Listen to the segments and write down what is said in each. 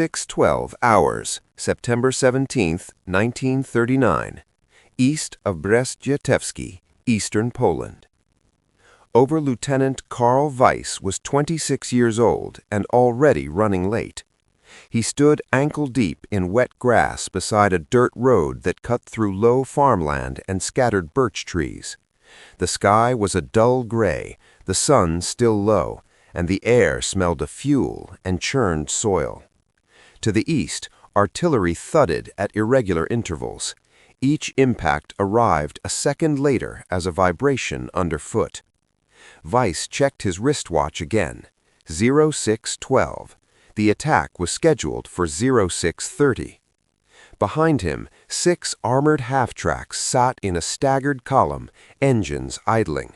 6:12 hours, September 17, 1939, east of Brest-Litovsk, Eastern Poland. Oberlieutenant Karl Weiss was 26 years old and already running late. He stood ankle-deep in wet grass beside a dirt road that cut through low farmland and scattered birch trees. The sky was a dull gray, the sun still low, and the air smelled of fuel and churned soil. To the east, artillery thudded at irregular intervals. Each impact arrived a second later as a vibration underfoot. Weiss checked his wristwatch again. 06:12. The attack was scheduled for 06:30. Behind him, 6 armored half-tracks sat in a staggered column, engines idling.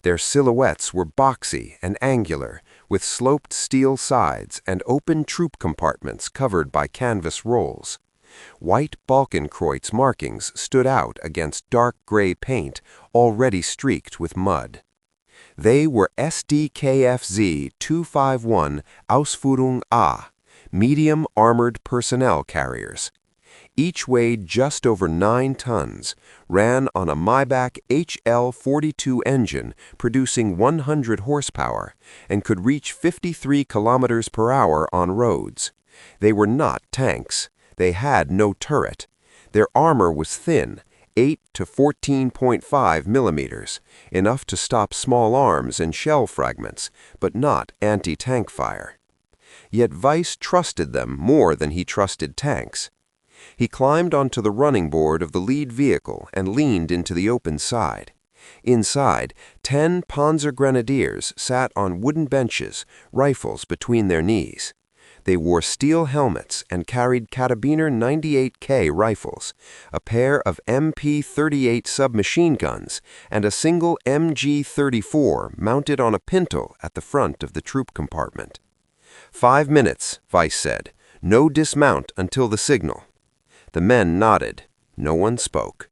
Their silhouettes were boxy and angular, with sloped steel sides and open troop compartments covered by canvas rolls. White Balkenkreuz markings stood out against dark gray paint already streaked with mud. They were Sd.Kfz 251 Ausführung A, medium armored personnel carriers. Each weighed just over 9 tons, ran on a Maybach HL-42 engine producing 100 horsepower, and could reach 53 kilometers per hour on roads. They were not tanks. They had no turret. Their armor was thin, 8 to 14.5 millimeters, enough to stop small arms and shell fragments, but not anti-tank fire. Yet Weiss trusted them more than he trusted tanks. He climbed onto the running board of the lead vehicle and leaned into the open side. Inside, 10 Panzergrenadiers sat on wooden benches, rifles between their knees. They wore steel helmets and carried Carabiner 98K rifles, a pair of MP-38 submachine guns, and a single MG-34 mounted on a pintle at the front of the troop compartment. 5 minutes, Weiss said. No dismount until the signal. The men nodded. No one spoke.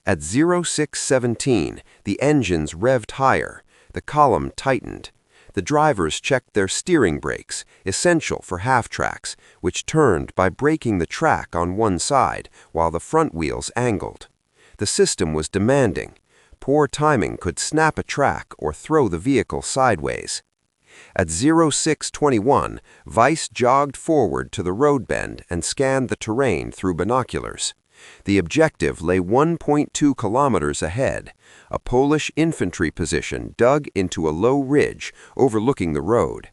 At 06:17, the engines revved higher. The column tightened. The drivers checked their steering brakes, essential for half-tracks, which turned by braking the track on one side while the front wheels angled. The system was demanding. Poor timing could snap a track or throw the vehicle sideways. At 06:21, Weiss jogged forward to the road bend and scanned the terrain through binoculars. The objective lay 1.2 kilometers ahead, a Polish infantry position dug into a low ridge overlooking the road.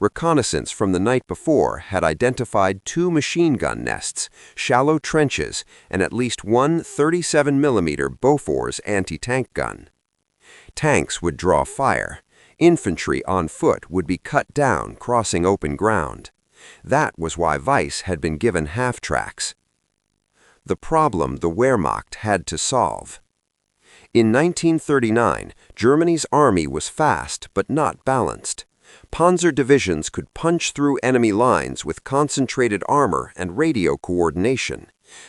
Reconnaissance from the night before had identified 2 machine gun nests, shallow trenches, and at least one 37mm Bofors anti-tank gun. Tanks would draw fire. Infantry on foot would be cut down crossing open ground. That was why Weiss had been given half-tracks. The problem the Wehrmacht had to solve. In 1939, Germany's army was fast but not balanced. Panzer divisions could punch through enemy lines with concentrated armor and radio coordination.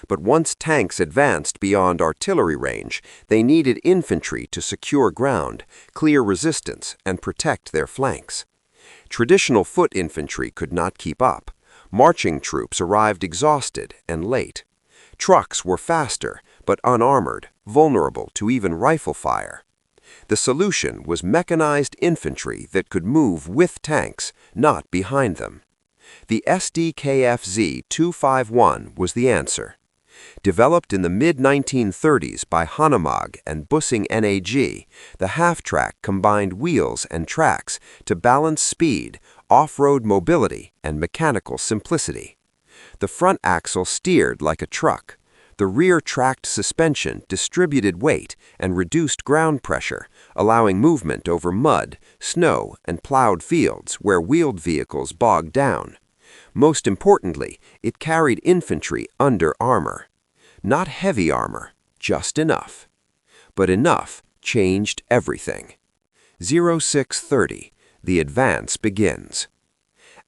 But once tanks advanced beyond artillery range, they needed infantry to secure ground, clear resistance, and protect their flanks. Traditional foot infantry could not keep up. Marching troops arrived exhausted and late. Trucks were faster, but unarmored, vulnerable to even rifle fire. The solution was mechanized infantry that could move with tanks, not behind them. The Sd.Kfz 251 was the answer. Developed in the mid-1930s by Hanomag and Bussing NAG, the half-track combined wheels and tracks to balance speed, off-road mobility, and mechanical simplicity. The front axle steered like a truck. The rear tracked suspension distributed weight and reduced ground pressure, allowing movement over mud, snow, and plowed fields where wheeled vehicles bogged down. Most importantly, it carried infantry under armor. Not heavy armor, just enough. But enough changed everything. 06:30, the advance begins.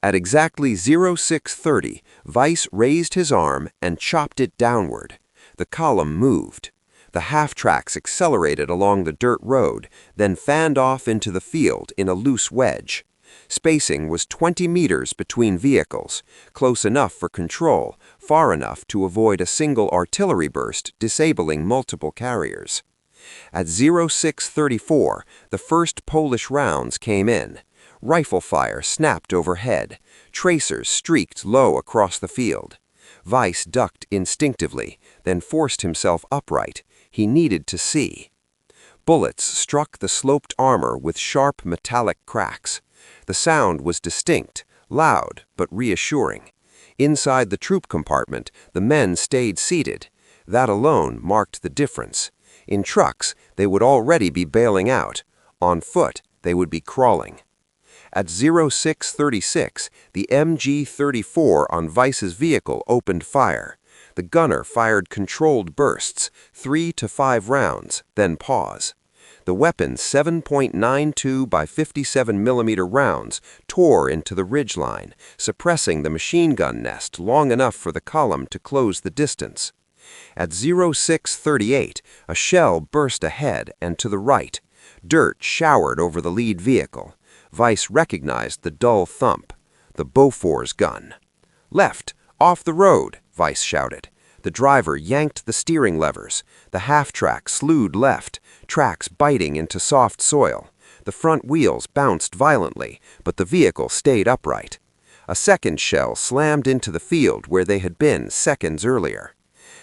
At exactly 06:30, Weiss raised his arm and chopped it downward. The column moved. The half-tracks accelerated along the dirt road, then fanned off into the field in a loose wedge. Spacing was 20 meters between vehicles, close enough for control, far enough to avoid a single artillery burst disabling multiple carriers. At 0634, the first Polish rounds came in. Rifle fire snapped overhead. Tracers streaked low across the field. Weiss ducked instinctively, then forced himself upright. He needed to see. Bullets struck the sloped armor with sharp metallic cracks. The sound was distinct, loud, but reassuring. Inside the troop compartment, the men stayed seated. That alone marked the difference. In trucks, they would already be bailing out. On foot, they would be crawling. At 0636, the MG-34 on Weiss's vehicle opened fire. The gunner fired controlled bursts, 3 to 5 rounds, then pause. The weapon's 7.92 by 57 mm rounds tore into the ridgeline, suppressing the machine gun nest long enough for the column to close the distance. At 0638, a shell burst ahead and to the right. Dirt showered over the lead vehicle. Weiss recognized the dull thump. The Bofor's gun. "Left! Off the road!" Weiss shouted. The driver yanked the steering levers. The half-track slewed left, tracks biting into soft soil. The front wheels bounced violently, but the vehicle stayed upright. A second shell slammed into the field where they had been seconds earlier.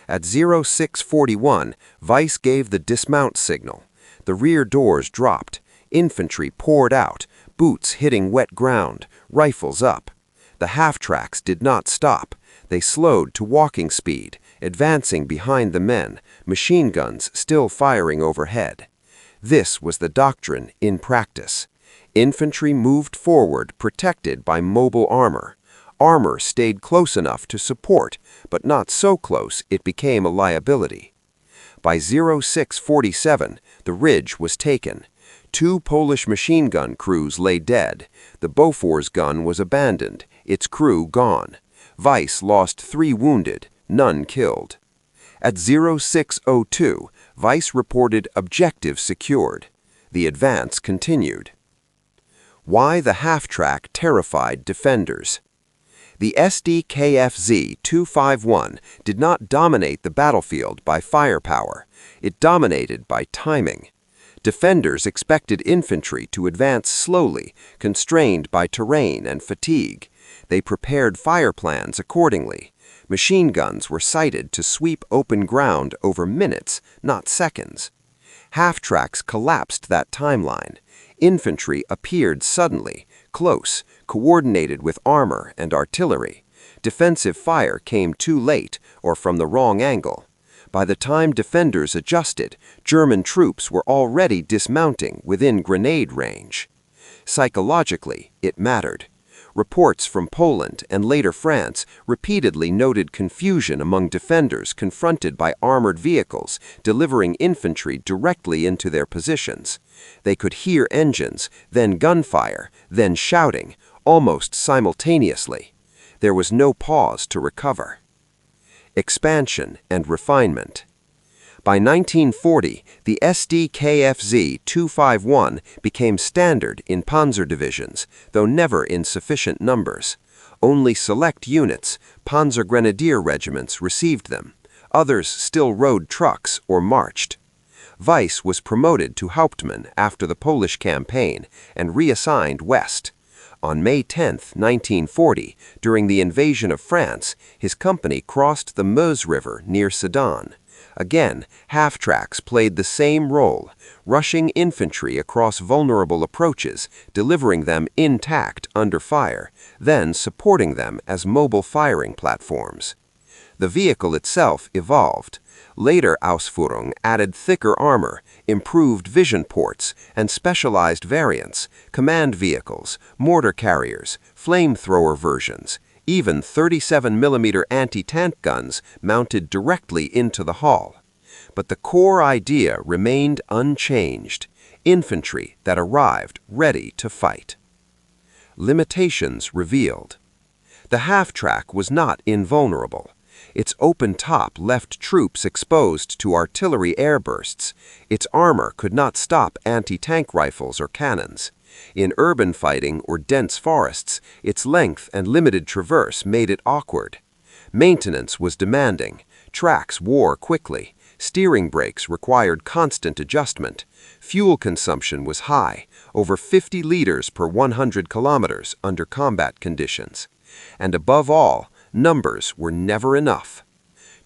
At 0641, Weiss gave the dismount signal. The rear doors dropped. Infantry poured out, boots hitting wet ground, rifles up. The half-tracks did not stop. They slowed to walking speed, advancing behind the men, machine guns still firing overhead. This was the doctrine in practice. Infantry moved forward protected by mobile armor. Armor stayed close enough to support, but not so close it became a liability. By 0647, the ridge was taken. 2 Polish machine gun crews lay dead. The Bofor's gun was abandoned, its crew gone. Weiss lost 3 wounded, none killed. At 0602, Weiss reported objective secured. The advance continued. Why the half-track terrified defenders. The Sd.Kfz 251 did not dominate the battlefield by firepower. It dominated by timing. Defenders expected infantry to advance slowly, constrained by terrain and fatigue. They prepared fire plans accordingly. Machine guns were sighted to sweep open ground over minutes, not seconds. Half-tracks collapsed that timeline. Infantry appeared suddenly, close, coordinated with armor and artillery. Defensive fire came too late or from the wrong angle. By the time defenders adjusted, German troops were already dismounting within grenade range. Psychologically, it mattered. Reports from Poland and later France repeatedly noted confusion among defenders confronted by armored vehicles delivering infantry directly into their positions. They could hear engines, then gunfire, then shouting, almost simultaneously. There was no pause to recover. Expansion and refinement. By 1940, the Sd.Kfz 251 became standard in Panzer divisions, though never in sufficient numbers. Only select units, Panzergrenadier regiments, received them. Others still rode trucks or marched. Weiss was promoted to Hauptmann after the Polish campaign and reassigned west. On May 10, 1940, during the invasion of France, his company crossed the Meuse River near Sedan. Again, half-tracks played the same role, rushing infantry across vulnerable approaches, delivering them intact under fire, then supporting them as mobile firing platforms. The vehicle itself evolved. Later Ausführung added thicker armor, improved vision ports, and specialized variants, command vehicles, mortar carriers, flamethrower versions, even 37 mm anti-tank guns mounted directly into the hull. But the core idea remained unchanged: infantry that arrived ready to fight. Limitations revealed. The half-track was not invulnerable. Its open top left troops exposed to artillery airbursts. Its armor could not stop anti-tank rifles or cannons. In urban fighting or dense forests, its length and limited traverse made it awkward. Maintenance was demanding, tracks wore quickly, steering brakes required constant adjustment, fuel consumption was high, over 50 liters per 100 kilometers under combat conditions. And above all, numbers were never enough.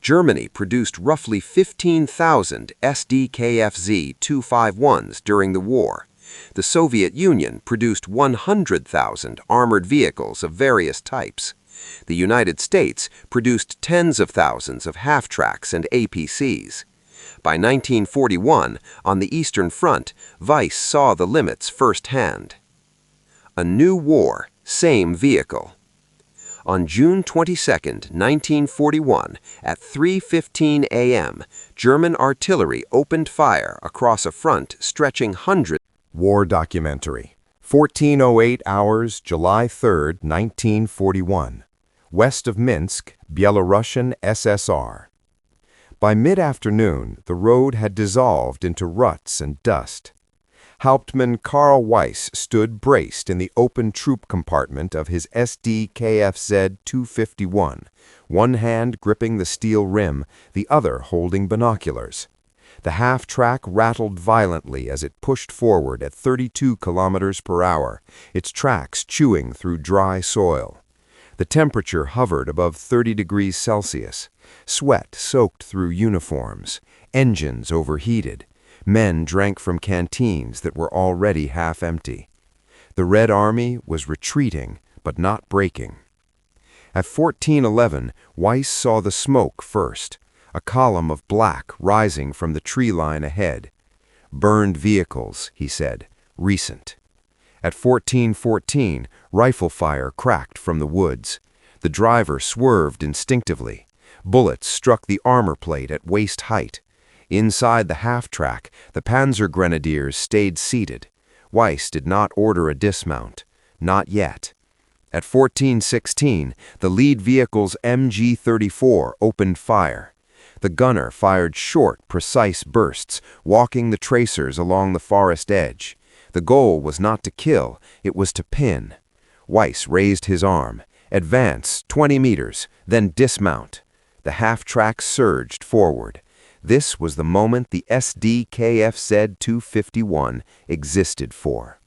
Germany produced roughly 15,000 Sd.Kfz 251s during the war. The Soviet Union produced 100,000 armored vehicles of various types. The United States produced tens of thousands of half-tracks and APCs. By 1941, on the Eastern Front, Weiss saw the limits firsthand. A new war, same vehicle. On June 22, 1941, at 3:15 a.m., German artillery opened fire across a front stretching hundreds. War documentary. 1408 hours, July 3, 1941. West of Minsk, Belarusian SSR. By mid-afternoon, the road had dissolved into ruts and dust. Hauptmann Karl Weiss stood braced in the open troop compartment of his Sd.Kfz 251, one hand gripping the steel rim, the other holding binoculars. The half-track rattled violently as it pushed forward at 32 kilometers per hour, its tracks chewing through dry soil. The temperature hovered above 30 degrees Celsius. Sweat soaked through uniforms. Engines overheated. Men drank from canteens that were already half empty. The Red Army was retreating, but not breaking. At 1411, Weiss saw the smoke first, a column of black rising from the tree line ahead. Burned vehicles, he said, recent. At 1414, rifle fire cracked from the woods. The driver swerved instinctively. Bullets struck the armor plate at waist height. Inside the half-track, the Panzergrenadiers stayed seated. Weiss did not order a dismount. Not yet. At 1416, the lead vehicle's MG-34 opened fire. The gunner fired short, precise bursts, walking the tracers along the forest edge. The goal was not to kill, it was to pin. Weiss raised his arm. Advance 20 meters, then dismount. The half-track surged forward. This was the moment the Sd.Kfz 251 existed for.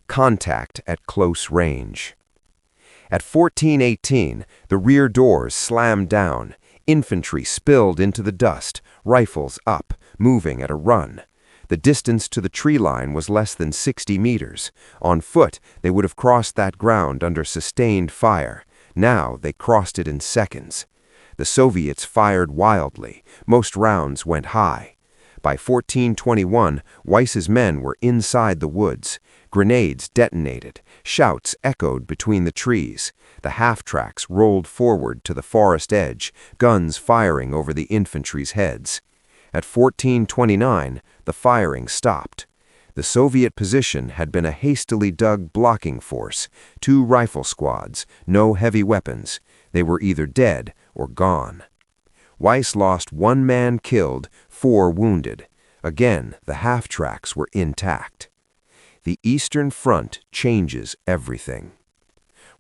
Contact at close range. At 1418, the rear doors slammed down. Infantry spilled into the dust, rifles up, moving at a run. The distance to the tree line was less than 60 meters. On foot, they would have crossed that ground under sustained fire. Now they crossed it in seconds. The Soviets fired wildly. Most rounds went high. By 1421, Weiss's men were inside the woods. Grenades detonated. Shouts echoed between the trees. The half-tracks rolled forward to the forest edge, guns firing over the infantry's heads. At 1429, the firing stopped. The Soviet position had been a hastily dug blocking force, 2 rifle squads, no heavy weapons. They were either dead or gone. Weiss lost 1 man killed, 4 wounded. Again, the half-tracks were intact. The Eastern Front changes everything.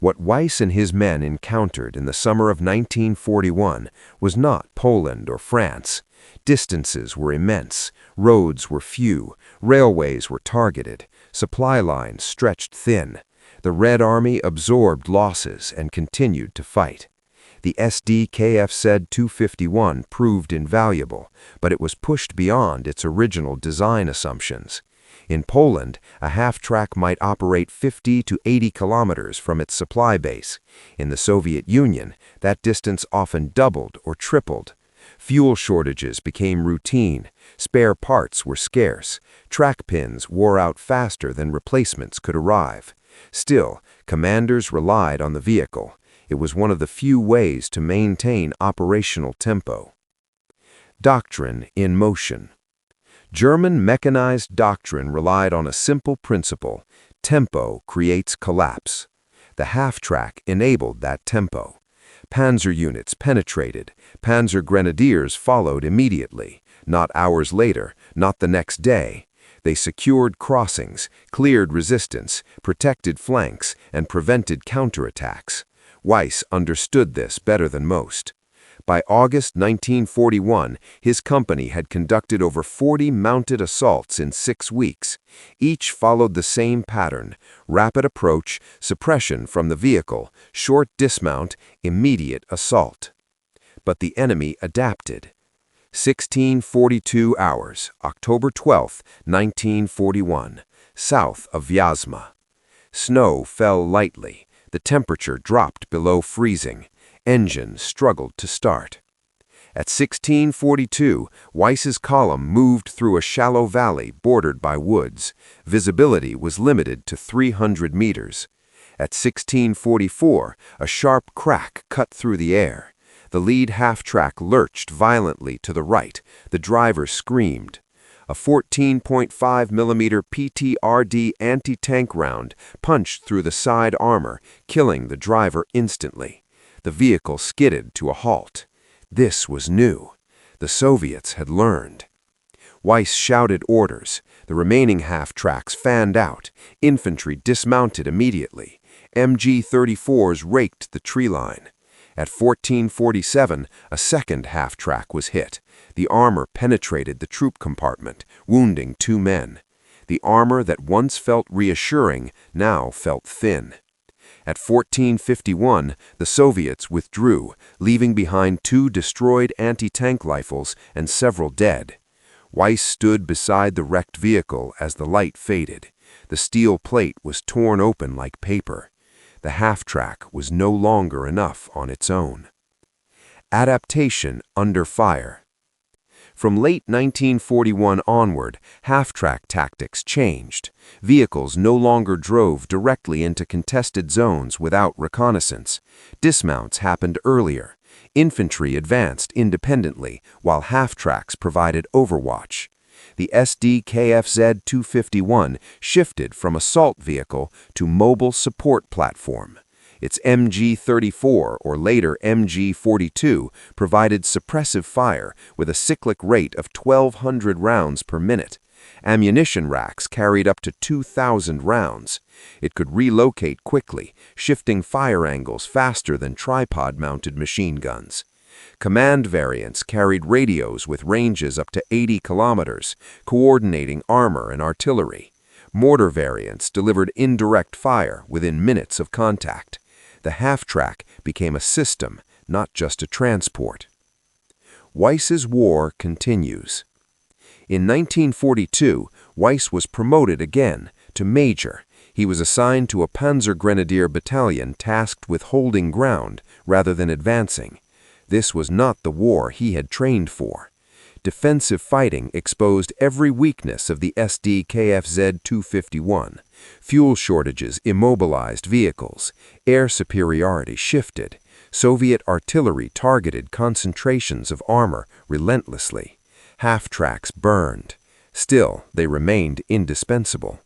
What Weiss and his men encountered in the summer of 1941 was not Poland or France. Distances were immense, roads were few, railways were targeted, supply lines stretched thin. The Red Army absorbed losses and continued to fight. The Sd.Kfz 251 proved invaluable, but it was pushed beyond its original design assumptions. In Poland, a half-track might operate 50 to 80 kilometers from its supply base. In the Soviet Union, that distance often doubled or tripled. Fuel shortages became routine. Spare parts were scarce. Track pins wore out faster than replacements could arrive. Still, commanders relied on the vehicle. It was one of the few ways to maintain operational tempo. Doctrine in motion. German mechanized doctrine relied on a simple principle: tempo creates collapse. The half-track enabled that tempo. Panzer units penetrated. Panzergrenadiers followed immediately, not hours later, not the next day. They secured crossings, cleared resistance, protected flanks, and prevented counterattacks. Weiss understood this better than most. By August 1941, his company had conducted over 40 mounted assaults in 6 weeks. Each followed the same pattern: rapid approach, suppression from the vehicle, short dismount, immediate assault. But the enemy adapted. 1642 hours, October 12, 1941, south of Vyazma. Snow fell lightly. The temperature dropped below freezing. Engine struggled to start. At 1642, Weiss's column moved through a shallow valley bordered by woods. Visibility was limited to 300 meters. At 1644, a sharp crack cut through the air. The lead half-track lurched violently to the right. The driver screamed. A 14.5mm PTRD anti-tank round punched through the side armor, killing the driver instantly. The vehicle skidded to a halt. This was new. The Soviets had learned. Weiss shouted orders. The remaining half-tracks fanned out. Infantry dismounted immediately. MG-34s raked the tree line. At 1447, a second half-track was hit. The armor penetrated the troop compartment, wounding 2 men. The armor that once felt reassuring now felt thin. At 1451, the Soviets withdrew, leaving behind 2 destroyed anti-tank rifles and several dead. Weiss stood beside the wrecked vehicle as the light faded. The steel plate was torn open like paper. The half-track was no longer enough on its own. Adaptation under fire. From late 1941 onward, half-track tactics changed. Vehicles no longer drove directly into contested zones without reconnaissance. Dismounts happened earlier. Infantry advanced independently, while half-tracks provided overwatch. The Sd.Kfz 251 shifted from assault vehicle to mobile support platform. Its MG-34, or later MG-42, provided suppressive fire with a cyclic rate of 1,200 rounds per minute. Ammunition racks carried up to 2,000 rounds. It could relocate quickly, shifting fire angles faster than tripod-mounted machine guns. Command variants carried radios with ranges up to 80 kilometers, coordinating armor and artillery. Mortar variants delivered indirect fire within minutes of contact. The half-track became a system, not just a transport. Weiss's war continues. In 1942, Weiss was promoted again to major. He was assigned to a Panzergrenadier battalion tasked with holding ground rather than advancing. This was not the war he had trained for. Defensive fighting exposed every weakness of the Sd.Kfz 251. Fuel shortages immobilized vehicles. Air superiority shifted. Soviet artillery targeted concentrations of armor relentlessly. Half-tracks burned. Still, they remained indispensable.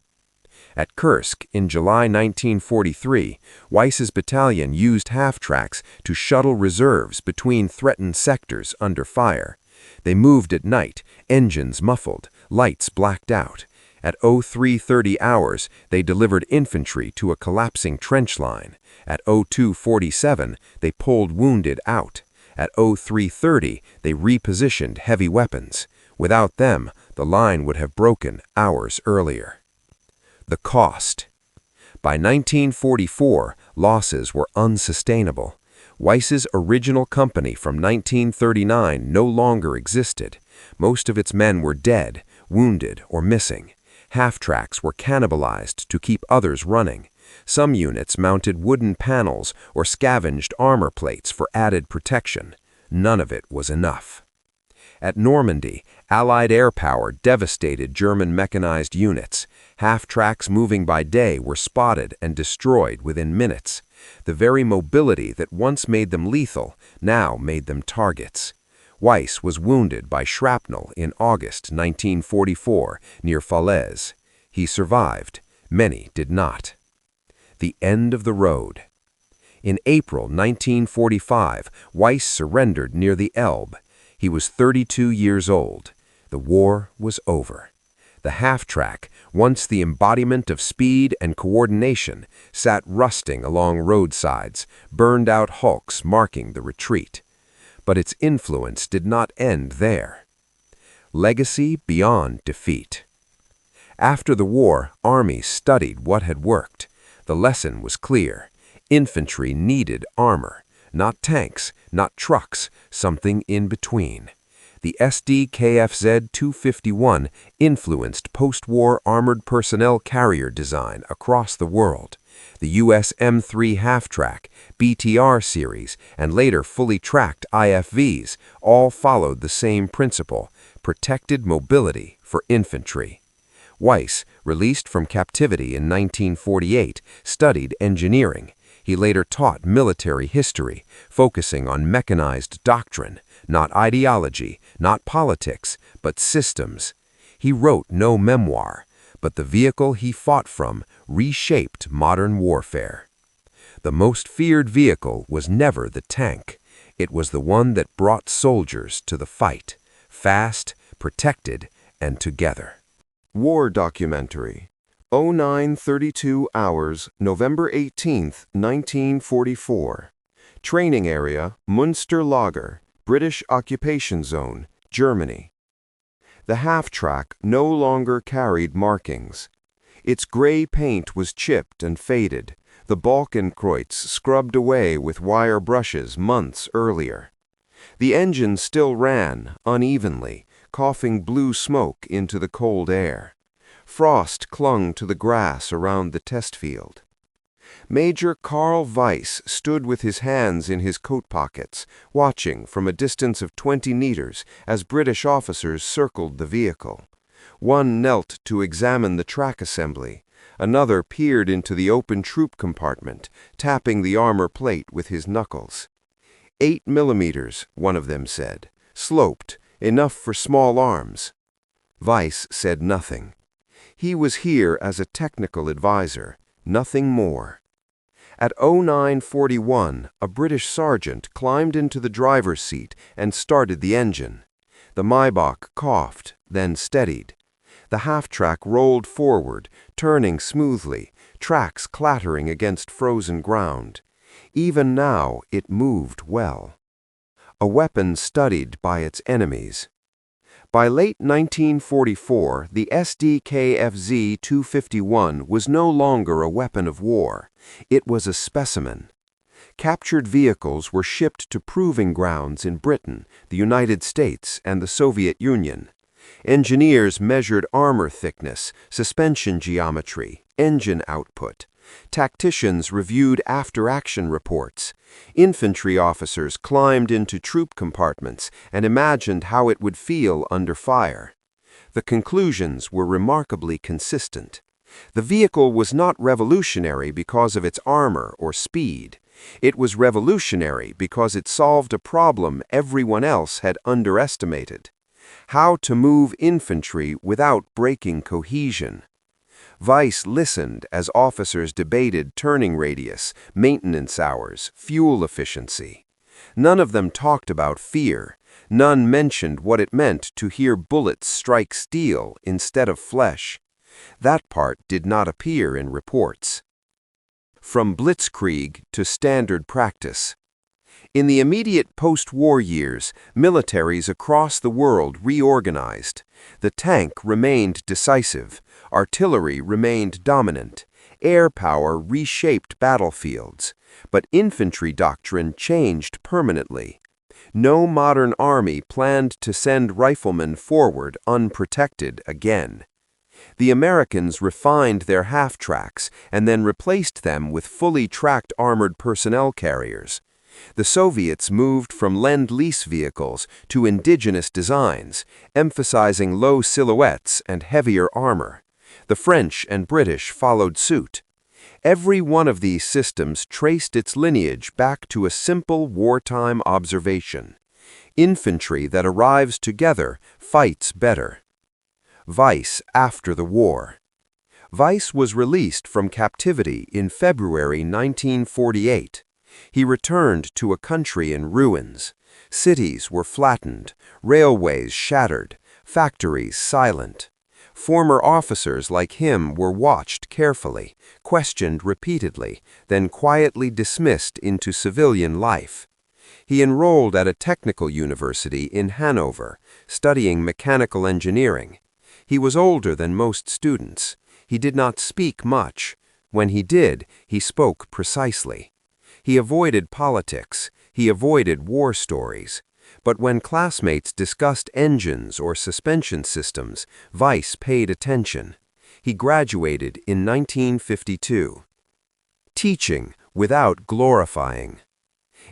At Kursk, in July 1943, Weiss's battalion used half-tracks to shuttle reserves between threatened sectors under fire. They moved at night, engines muffled, lights blacked out. At 0330 hours, they delivered infantry to a collapsing trench line. At 0247, they pulled wounded out. At 0330, they repositioned heavy weapons. Without them, the line would have broken hours earlier. The cost. By 1944, losses were unsustainable. Weiss's original company from 1939 no longer existed. Most of its men were dead, wounded, or missing. Half-tracks were cannibalized to keep others running. Some units mounted wooden panels or scavenged armor plates for added protection. None of it was enough. At Normandy, Allied air power devastated German mechanized units. Half-tracks moving by day were spotted and destroyed within minutes. The very mobility that once made them lethal now made them targets. Weiss was wounded by shrapnel in August 1944 near Falaise. He survived. Many did not. The end of the road. In April 1945, Weiss surrendered near the Elbe. He was 32 years old. The war was over. The Halftrack, once the embodiment of speed and coordination, sat rusting along roadsides, burned-out hulks marking the retreat. But its influence did not end there. Legacy beyond defeat. After the war, armies studied what had worked. The lesson was clear. Infantry needed armor, not tanks, not trucks, something in between. The Sd.Kfz 251 influenced post-war armored personnel carrier design across the world. The U.S. M3 Halftrack, BTR series, and later fully tracked IFVs all followed the same principle: protected mobility for infantry. Weiss, released from captivity in 1948, studied engineering. He later taught military history, focusing on mechanized doctrine, not ideology, not politics, but systems. He wrote no memoir, but the vehicle he fought from reshaped modern warfare. The most feared vehicle was never the tank. It was the one that brought soldiers to the fight, fast, protected, and together. War documentary. 0932 hours, November 18, 1944. Training area, Münster Lager, British occupation zone, Germany. The Halftrack no longer carried markings. Its gray paint was chipped and faded, the Balkenkreuz scrubbed away with wire brushes months earlier. The engine still ran, unevenly, coughing blue smoke into the cold air. Frost clung to the grass around the test field. Major Karl Weiss stood with his hands in his coat pockets, watching from a distance of 20 meters as British officers circled the vehicle. One knelt to examine the track assembly. Another peered into the open troop compartment, tapping the armor plate with his knuckles. 8 millimeters, one of them said. Sloped, enough for small arms. Weiss said nothing. He was here as a technical advisor, nothing more. At 0941, a British sergeant climbed into the driver's seat and started the engine. The Maybach coughed, then steadied. The Halftrack rolled forward, turning smoothly, tracks clattering against frozen ground. Even now, it moved well. A weapon studied by its enemies. By late 1944, the Sd.Kfz 251 was no longer a weapon of war. It was a specimen. Captured vehicles were shipped to proving grounds in Britain, the United States, and the Soviet Union. Engineers measured armor thickness, suspension geometry, engine output. Tacticians reviewed after-action reports. Infantry officers climbed into troop compartments and imagined how it would feel under fire. The conclusions were remarkably consistent. The vehicle was not revolutionary because of its armor or speed. It was revolutionary because it solved a problem everyone else had underestimated: how to move infantry without breaking cohesion. Weiss listened as officers debated turning radius, maintenance hours, fuel efficiency. None of them talked about fear. None mentioned what it meant to hear bullets strike steel instead of flesh. That part did not appear in reports. From Blitzkrieg to standard practice. In the immediate post-war years, militaries across the world reorganized. The tank remained decisive. Artillery remained dominant. Air power reshaped battlefields. But infantry doctrine changed permanently. No modern army planned to send riflemen forward unprotected again. The Americans refined their half-tracks and then replaced them with fully tracked armored personnel carriers. The Soviets moved from Lend-Lease vehicles to indigenous designs, emphasizing low silhouettes and heavier armor. The French and British followed suit. Every one of these systems traced its lineage back to a simple wartime observation: infantry that arrives together fights better. Weiss after the war. Weiss was released from captivity in February 1948. He returned to a country in ruins. Cities were flattened, railways shattered, factories silent. Former officers like him were watched carefully, questioned repeatedly, then quietly dismissed into civilian life. He enrolled at a technical university in Hanover, studying mechanical engineering. He was older than most students. He did not speak much. When he did, he spoke precisely. He avoided politics. He avoided war stories. But when classmates discussed engines or suspension systems, Weiss paid attention. He graduated in 1952. Teaching without glorifying.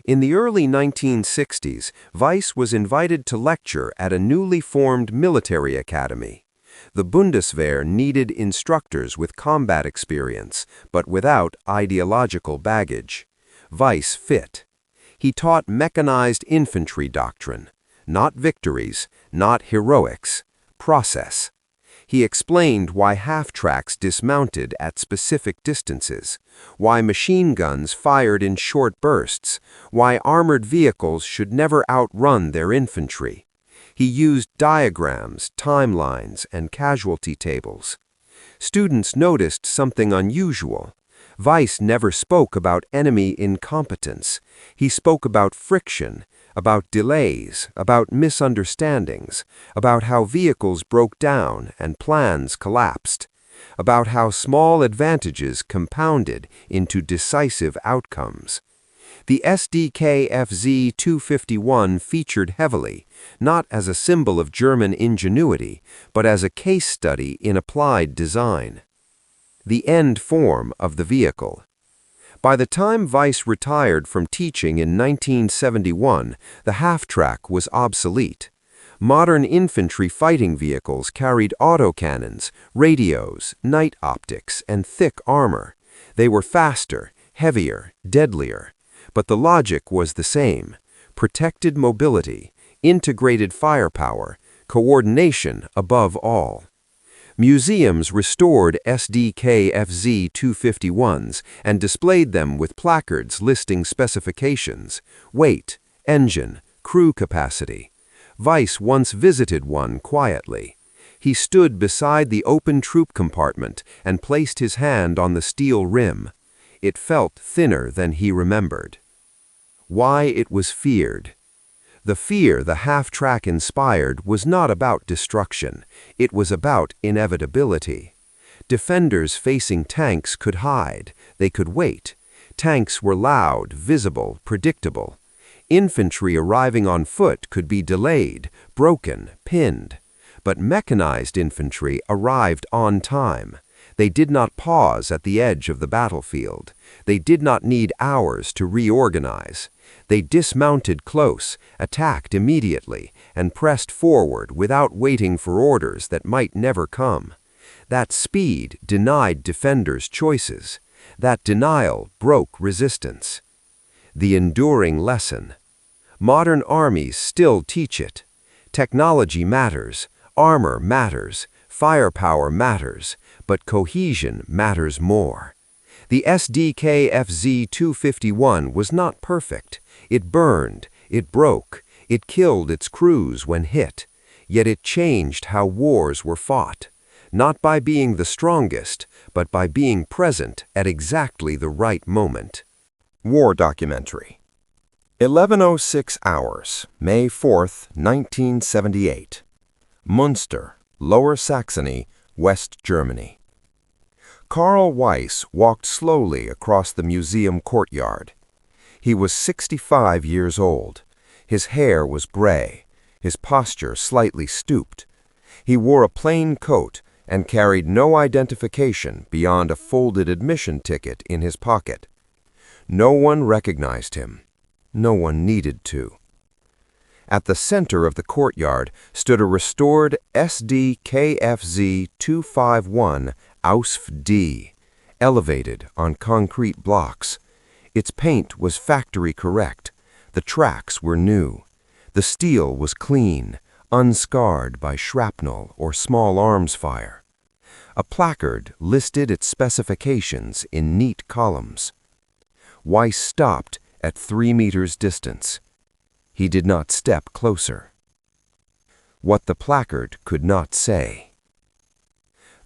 In the early 1960s, Weiss was invited to lecture at a newly formed military academy. The Bundeswehr needed instructors with combat experience, but without ideological baggage. Weiss fit. He taught mechanized infantry doctrine, not victories, not heroics, process. He explained why half-tracks dismounted at specific distances, why machine guns fired in short bursts, why armored vehicles should never outrun their infantry. He used diagrams, timelines, and casualty tables. Students noticed something unusual. Weiss never spoke about enemy incompetence. He spoke about friction, about delays, about misunderstandings, about how vehicles broke down and plans collapsed, about how small advantages compounded into decisive outcomes. The Sd.Kfz 251 featured heavily, not as a symbol of German ingenuity, but as a case study in applied design. The end form of the vehicle. By the time Weiss retired from teaching in 1971, the half-track was obsolete. Modern infantry fighting vehicles carried autocannons, radios, night optics, and thick armor. They were faster, heavier, deadlier. But the logic was the same: protected mobility, integrated firepower, coordination above all. Museums restored Sd.Kfz 251s and displayed them with placards listing specifications, weight, engine, crew capacity. Weiss once visited one quietly. He stood beside the open troop compartment and placed his hand on the steel rim. It felt thinner than he remembered. Why it was feared. The fear the half-track inspired was not about destruction. It was about inevitability. Defenders facing tanks could hide. They could wait. Tanks were loud, visible, predictable. Infantry arriving on foot could be delayed, broken, pinned. But mechanized infantry arrived on time. They did not pause at the edge of the battlefield. They did not need hours to reorganize. They dismounted close, attacked immediately, and pressed forward without waiting for orders that might never come. That speed denied defenders choices. That denial broke resistance. The enduring lesson. Modern armies still teach it. Technology matters, armor matters, firepower matters, but cohesion matters more. The Sd.Kfz 251 was not perfect. It burned, it broke, it killed its crews when hit. Yet it changed how wars were fought, not by being the strongest, but by being present at exactly the right moment. War documentary. 11:06 hours, May 4th, 1978. Munster, Lower Saxony, West Germany. Karl Weiss walked slowly across the museum courtyard. He was 65 years old. His hair was gray, his posture slightly stooped. He wore a plain coat and carried no identification beyond a folded admission ticket in his pocket. No one recognized him. No one needed to. At the center of the courtyard stood a restored Sd.Kfz 251 Ausf D, elevated on concrete blocks. Its paint was factory correct. The tracks were new. The steel was clean, unscarred by shrapnel or small arms fire. A placard listed its specifications in neat columns. Weiss stopped at 3 meters distance. He did not step closer. What the placard could not say.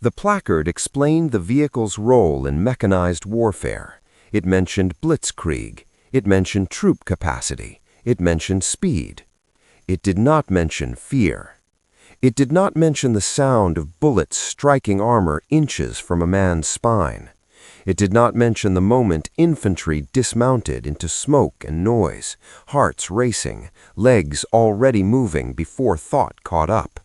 The placard explained the vehicle's role in mechanized warfare. It mentioned Blitzkrieg. It mentioned troop capacity. It mentioned speed. It did not mention fear. It did not mention the sound of bullets striking armor inches from a man's spine. It did not mention the moment infantry dismounted into smoke and noise, hearts racing, legs already moving before thought caught up.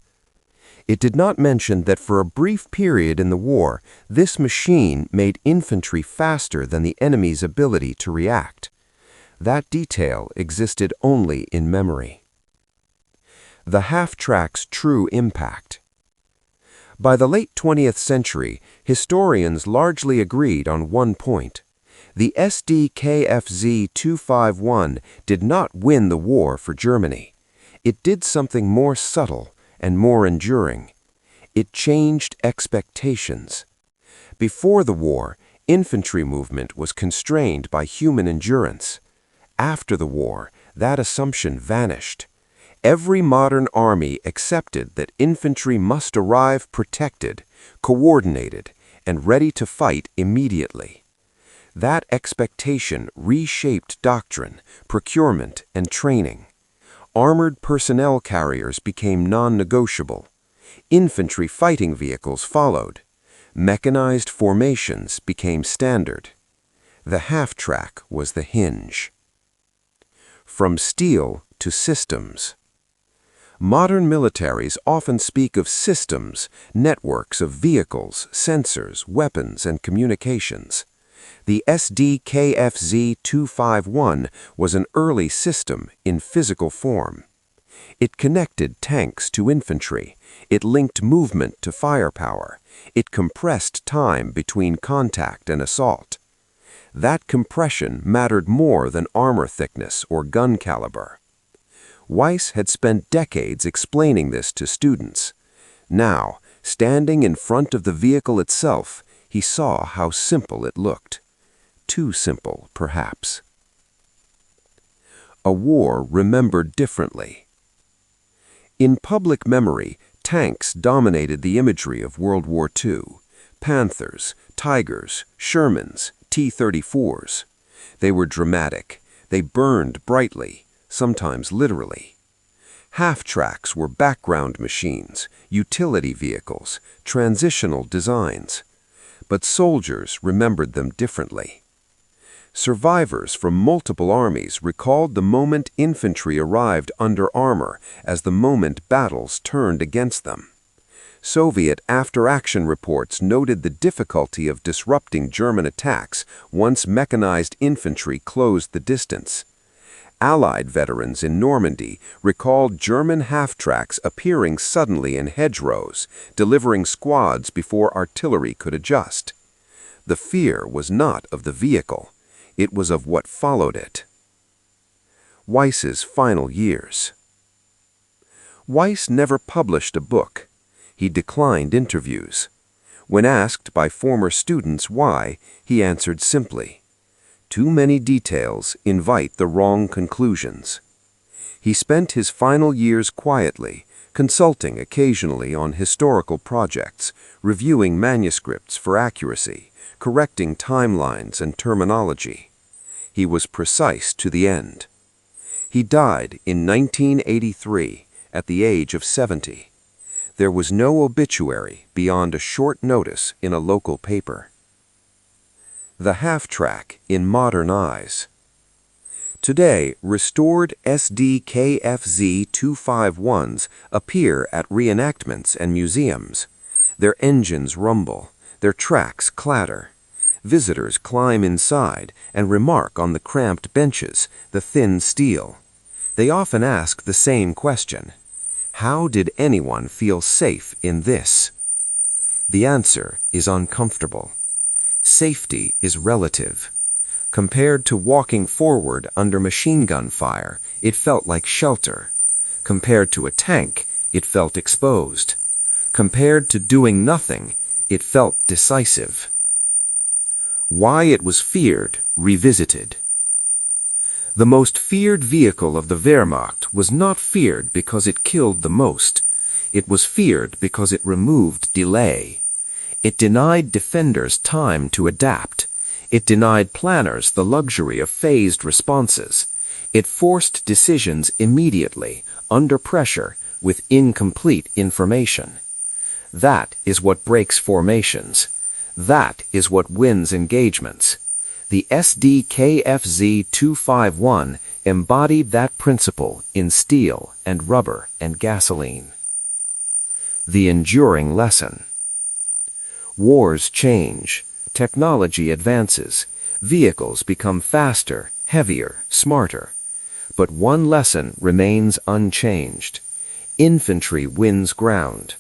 It did not mention that for a brief period in the war, this machine made infantry faster than the enemy's ability to react. That detail existed only in memory. The half-track's true impact. By the late 20th century, historians largely agreed on one point. The Sd.Kfz 251 did not win the war for Germany. It did something more subtle and more enduring. It changed expectations. Before the war, infantry movement was constrained by human endurance. After the war, that assumption vanished. Every modern army accepted that infantry must arrive protected, coordinated, and ready to fight immediately. That expectation reshaped doctrine, procurement, and training. Armored personnel carriers became non-negotiable. Infantry fighting vehicles followed. Mechanized formations became standard. The half-track was the hinge. From steel to systems. Modern militaries often speak of systems, networks of vehicles, sensors, weapons, and communications. The Sd.Kfz 251 was an early system in physical form. It connected tanks to infantry. It linked movement to firepower. It compressed time between contact and assault. That compression mattered more than armor thickness or gun caliber. Weiss had spent decades explaining this to students. Now, standing in front of the vehicle itself, he saw how simple it looked. Too simple, perhaps. A war remembered differently. In public memory, tanks dominated the imagery of World War II. Panthers, Tigers, Shermans, T-34s. They were dramatic. They burned brightly, sometimes literally. Half-tracks were background machines, utility vehicles, transitional designs. But soldiers remembered them differently. Survivors from multiple armies recalled the moment infantry arrived under armor as the moment battles turned against them. Soviet after-action reports noted the difficulty of disrupting German attacks once mechanized infantry closed the distance. Allied veterans in Normandy recalled German half-tracks appearing suddenly in hedgerows, delivering squads before artillery could adjust. The fear was not of the vehicle. It was of what followed it. Weiss's final years. Weiss never published a book. He declined interviews. When asked by former students why, he answered simply, "Too many details invite the wrong conclusions." He spent his final years quietly, consulting occasionally on historical projects, reviewing manuscripts for accuracy, correcting timelines and terminology. He was precise to the end. He died in 1983 at the age of 70. There was no obituary beyond a short notice in a local paper. The half-track in modern eyes. Today, restored Sd.Kfz 251s appear at reenactments and museums. Their engines rumble. Their tracks clatter. Visitors climb inside and remark on the cramped benches, the thin steel. They often ask the same question: how did anyone feel safe in this? The answer is uncomfortable. Safety is relative. Compared to walking forward under machine gun fire, it felt like shelter. Compared to a tank, it felt exposed. Compared to doing nothing, it felt decisive. Why it was feared, revisited. The most feared vehicle of the Wehrmacht was not feared because it killed the most. It was feared because it removed delay. It denied defenders time to adapt. It denied planners the luxury of phased responses. It forced decisions immediately, under pressure, with incomplete information. That is what breaks formations. That is what wins engagements. The Sd.Kfz 251 embodied that principle in steel and rubber and gasoline. The enduring lesson. Wars change. Technology advances. Vehicles become faster, heavier, smarter. But one lesson remains unchanged. Infantry wins ground.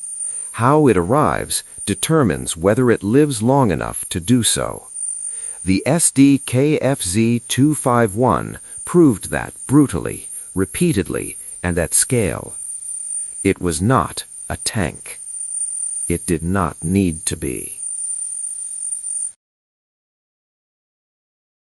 How it arrives determines whether it lives long enough to do so. The Sd.Kfz 251 proved that brutally, repeatedly, and at scale. It was not a tank. It did not need to be.